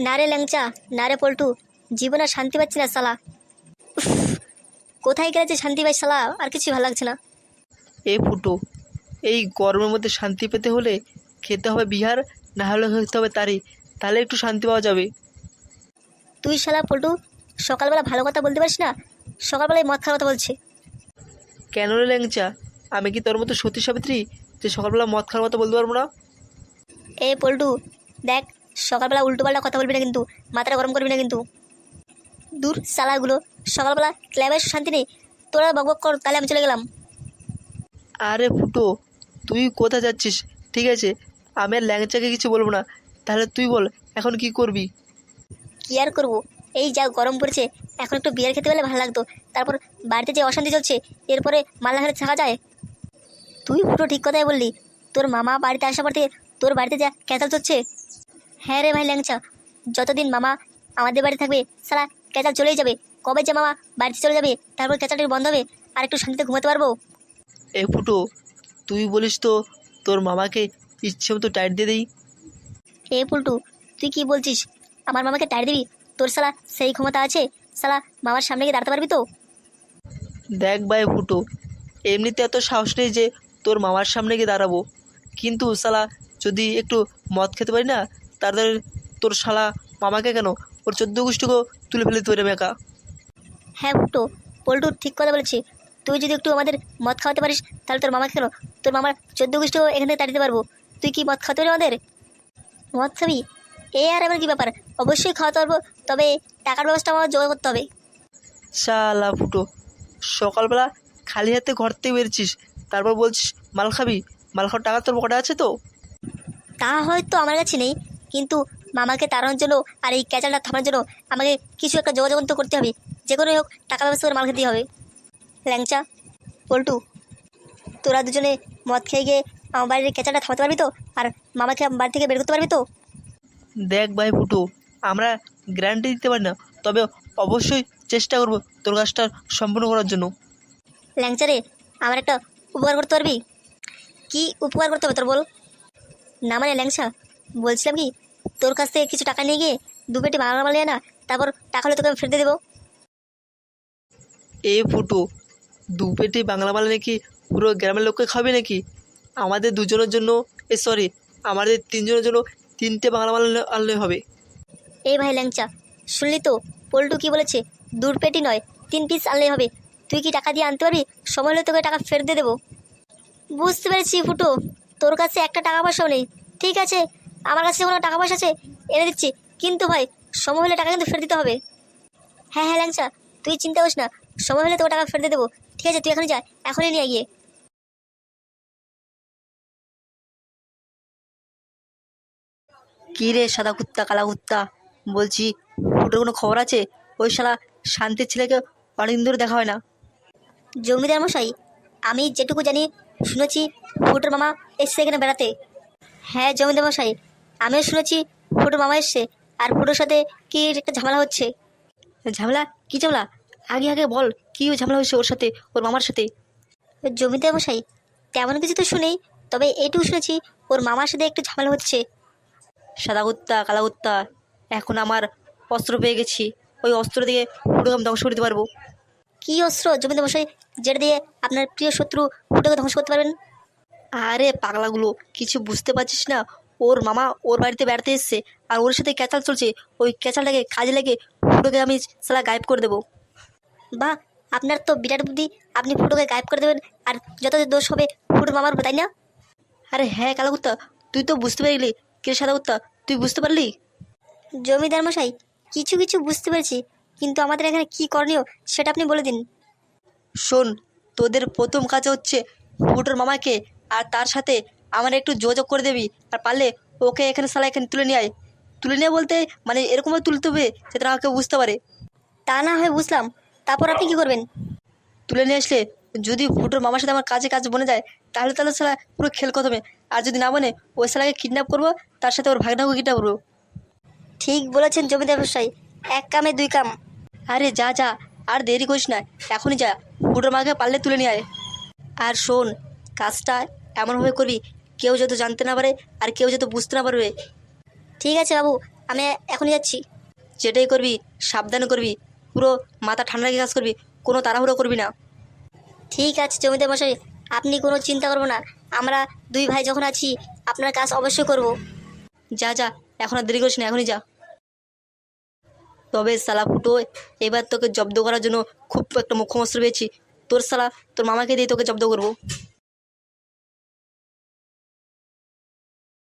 না রে ল্যাংচা, না রে পল্টু, জীবনে আর শান্তি পাচ্ছি না শালা। উফ, কোথায় গেছে শান্তি পাই শালা, আর কিছু ভালো লাগছে না। এই ফুটো, এই গরমের মধ্যে শান্তি পেতে হলে খেতে হবে বিহার, না হলে খেতে হবে তারি, তাহলে একটু শান্তি পাওয়া যাবে। তুই শালা পল্টু, সকালবেলা ভালো কথা বলতে পারিস না, সকালবেলায় মদ খাওয়ার কথা বলছে। কেন রে ল্যাংচা, আমি কি তোর মতো সতী সাবিত্রী যে সকালবেলা মদ খাওয়ার কথা বলতে পারবো না? এ পল্টু, দেখ, সকালবেলা উল্টোপাল্টা কথা বলবি না কিন্তু, মাথাটা গরম করবি না কিন্তু। দূর শালাগুলো, সকালবেলা ক্লাবে এসে শান্তি নেই, তোরা বকবক কর, তাহলে আমি চলে গেলাম। আরে ফুটো, তুই কোথায় যাচ্ছিস? ঠিক আছে, আমি আর ল্যাংচাকে কিছু বলবো না, তাহলে তুই বল এখন কি করবি? কি আর করবো, এই যা গরম পড়েছে, এখন একটু বিয়ার খেতে পেলে ভালো লাগতো। তারপর বাড়িতে যে অশান্তি চলছে, এরপরে মাল্লা ঘরে থাকা যায়? তুই পুরো ঠিক কথাই বললি। তোর মামা বাড়িতে আসার পর থেকে তোর বাড়িতে যা ক্যাচাল চলছে। হ্যাঁ রে ভাই ল্যাংচা, যতদিন মামা আমাদের বাড়ি থাকবে সারা ক্যাচাল চলেই যাবে। কবে যে মামা বাড়িতে চলে যাবে, তারপর ক্যাচালটি বন্ধ হবে, আর একটু শান্তিতে ঘুমাতে পারবো। এ ফুটো, তুই বলিস তো তোর মামাকে ইচ্ছে মতো টাইট দিয়ে দিই। এ পুলটু, তুই কি বলছিস? আমার মামাকে টাইট দিবি? তোর সালা সেই ক্ষমতা আছে? সালা মামার সামনে গিয়ে দাঁড়াতে পারবি তো? দেখ ভাই ফুটো, এমনিতে এত সাহস নেই যে তোর মামার সামনে গিয়ে দাঁড়াবো, কিন্তু শালা যদি একটু মদ খেতে পারি না, তারপরে তোর শালা মামাকে কেন, ওর 14 গোষ্ঠীকেও তুলে ফেলে দিতে পারি আমি একা। হ্যাঁ ফুটো, পল্টু ঠিক কথা বলেছি। তুই যদি একটু আমাদের মদ খাওয়াতে পারিস, তাহলে তোর মামাকে কেন, তোর মামার 14 গোষ্ঠীও এখান থেকে তাড়িয়ে দিতে পারবো। তুই কি মদ খাওয়াতে পারবি আমাদের? মদ খাবি? এ আর এবার কি ব্যাপার, অবশ্যই খাওয়াতে পারবো, তবে টাকার ব্যবস্থা আমার জোগাড় করতে হবে। শালা ফুটো, সকালবেলা খালি হাতে ঘর থেকে বেরোচ্ছিস, তারপর বলছিস মাল খাবি। মাল খাওয়ার টাকা তোর পকেটে আছে তো? তা হয়তো আমার কাছে নেই, কিন্তু মামাকে তাড়ানোর জন্য আর এই ক্যাচালটা থামানোর জন্য আমাকে কিছু একটা যোগাযোগ তো করতে হবে। যে কোনোই হোক, টাকা ব্যবস্থা করে মাল খেতে হবে। ল্যাংচা, পল্টু, তোরা দুজনে মদ খেয়ে গিয়ে আমার বাড়ির ক্যাচালটা থামাতে পারবি তো? আর মামাকে বাড়ি থেকে বের করতে পারবি তো? দেখ ভাই ফুটো, আমরা গ্যারান্টি দিতে পারি না, তবে অবশ্যই চেষ্টা করব তোর কাজটা সম্পূর্ণ করার জন্য। ল্যাংচা রে, আমার একটা উপকার করতে পারবি? কি উপকার করতে হবে তোর বল? না মানে ল্যাংচা, বলছিলাম কি, তোর কাছ থেকে কিছু টাকা নিয়ে গিয়ে 2 পেটি বাংলা মাল নিয়ে না, তারপর টাকা হলে তোকে আমি ফেরত দিয়ে দেবো। এ ফুটো, 2 পেটি বাংলা মাল নাকি পুরো গ্রামের লোককে খাবে নাকি? আমাদের দুজনের জন্য, সরি, আমাদের 3জনের জন্য 3টে বাংলা মাল আনলে হবে। এই ভাই ল্যাংচা, শুনলি তো পল্টু কি বলেছে? 2 পেটি নয়, 3 পিস আনলেই হবে। তুই কি টাকা দিয়ে আনতে পারবি? সময় হলে তোকে টাকা ফেরত দিয়ে দেবো। বুঝতে পেরেছি ফুটো, তোর কাছে একটা টাকা পয়সাও নেই। ঠিক আছে, আমার কাছে কোনো টাকা পয়সা আছে, এনে দিচ্ছি। কিন্তু ভাই, সময় হলে টাকা কিন্তু ফেরত দিতে হবে। হ্যাঁ হ্যাঁ ল্যাংচা, তুই চিন্তা করিস না, সময় হলে তোকে টাকা ফেরত দিয়ে দেবো। ঠিক আছে, তুই এখনই যা, এখনই নিয়ে গিয়ে। কী রে সাদা কুত্তা কালা কুত্তা, বলছি ফুটোর কোনো খবর আছে? ওই শালা শান্তির ছেলেকে অনেকদিন ধরে দেখা হয় না। জমিদার মশাই, আমি যেটুকু জানি, শুনেছি ফুটোর মামা এসছে এখানে বেড়াতে। হ্যাঁ জমিদার মশাই, আমিও শুনেছি ফুটোর মামা এসছে, আর ফুটোর সাথে কি একটা ঝামেলা হচ্ছে। ঝামেলা? কী ঝামেলা? আগে আগে বল, কী ঝামেলা হয়েছে ওর সাথে, ওর মামার সাথে? জমিদার মশাই, তেমন কিছু তো শুনেই, তবে এইটুকু শুনেছি ওর মামার সাথে একটু ঝামেলা হচ্ছে। সাদা কুত্তা কালা কুত্তা, এখন আমার অস্ত্র পেয়ে গেছি, ওই অস্ত্র দিয়ে ফুটোকে আমি ধ্বংস করে দিতে পারবো। কি অস্ত্র জমিদার মশাই, যেটা দিয়ে আপনার প্রিয় শত্রু ফুটোকে ধ্বংস করতে পারবেন? আরে পাগলাগুলো, কিছু বুঝতে পারছিস না? ওর মামা ওর বাড়িতে বেড়াতে এসছে, আর ওর সাথে ক্যাচাল চলছে। ওই ক্যাচালটাকে কাজে লেগে ফুটোকে আমি সালা গায়েব করে দেবো। বাহ, আপনার তো বিরাট বুদ্ধি, আপনি ফুটোকে গায়েব করে দেবেন, আর যত দোষ হবে ফুটোর মামার উপর, তাই না? আরে হ্যাঁ কালা কুত্তা, তুই তো বুঝতে পারলি। কে সাদা কুত্তা, তুই বুঝতে পারলি? জমিদার মশাই, কিছু কিছু বুঝতে পেরেছি, কিন্তু আমাদের এখানে কি করণীয় সেটা আপনি বলে দিন। শোন, তোদের প্রথম কাজ হচ্ছে ফুটোর মামাকে আর তার সাথে আমার একটু যোগাযোগ করে দিবি, আর পারলে ওকে এখানে সালা এখানে তুলে নিয়ে আয়। তুলে নিয়ে বলতে মানে এরকমভাবে তুলতে হবে যাতে না কেউ বুঝতে পারে। তা না হয় বুঝলাম, তারপর আপনি কি করবেন? তুলে নিয়ে আসলে যদি ফুটোর মামার সাথে আমার কাজে কাজ বনে যায়, তাহলে তাহলে সালা পুরো খেল খতমে। আর যদি না বনে, ওই শালাকে কিডন্যাপ করবো, তার সাথে ওর ভাগনাকে কিডন্যাপ করবো। ঠিক বলেছেন জমিদার মশাই, এক কামে 2 কাম। আরে যা যা, আর দেরি করিস না, এখনই যা, ফুটোর মাকে পারলে তুলে নিয়ে আয়। আর শোন, কাজটা এমনভাবে করবি কেউ যত জানতে না পারে, আর কেউ যত বুঝতে না পারবে। ঠিক আছে বাবু, আমি এখনই যাচ্ছি। যেটাই করবি সাবধানে করবি, পুরো মাথা ঠান্ডা রেখে কাজ করবি, কোনো তাড়াহুড়ো করবি না। ঠিক আছে জমিদার মশাই, আপনি কোনো চিন্তা করবো না, আমরা দুই ভাই যখন আছি আপনার কাজ অবশ্যই করব। যা যা, এখন আর দেরি করিস না, এখনই যা। তবে শালা ফুটো, এবার তোকে জব্দ করার জন্য খুব একটা মুখ্য অস্ত্র পেয়েছি। তোর শালা তোর মামাকে দিয়ে তোকে জব্দ করবো।